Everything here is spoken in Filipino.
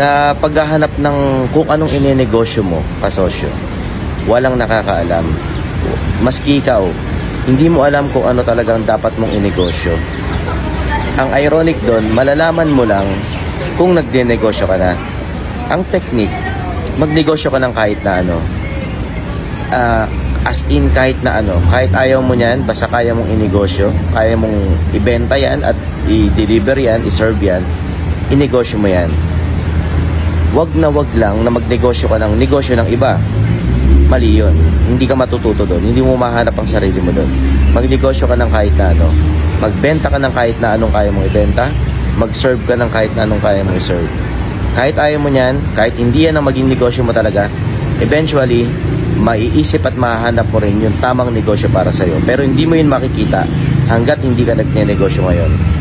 Sa paghahanap ng kung anong ininegosyo mo, kasosyo, walang nakakaalam. Maski ikaw, hindi mo alam kung ano talagang dapat mong inegosyo. Ang ironic doon, malalaman mo lang kung nagdinegosyo ka na. Ang technique, magnegosyo ka ng kahit na ano. As in kahit na ano, kahit ayaw mo niyan, basta kaya mong inegosyo, kaya mong ibenta yan at i-deliver yan, i-serve yan, inegosyo mo yan. Wag lang na magnegosyo ka ng negosyo ng iba. Mali yun. Hindi ka matututo doon. Hindi mo mahanap ang sarili mo doon. Magnegosyo ka ng kahit na ano. Magbenta ka ng kahit na anong kaya mong ibenta. Mag-serve ka ng kahit na anong kaya mong i-serve. Kahit ayaw mo niyan, kahit hindi yan ang maging negosyo mo talaga, eventually, maiisip at mahahanap mo rin yung tamang negosyo para sa'yo. Pero hindi mo yun makikita hanggat hindi ka nagnenegosyo ngayon.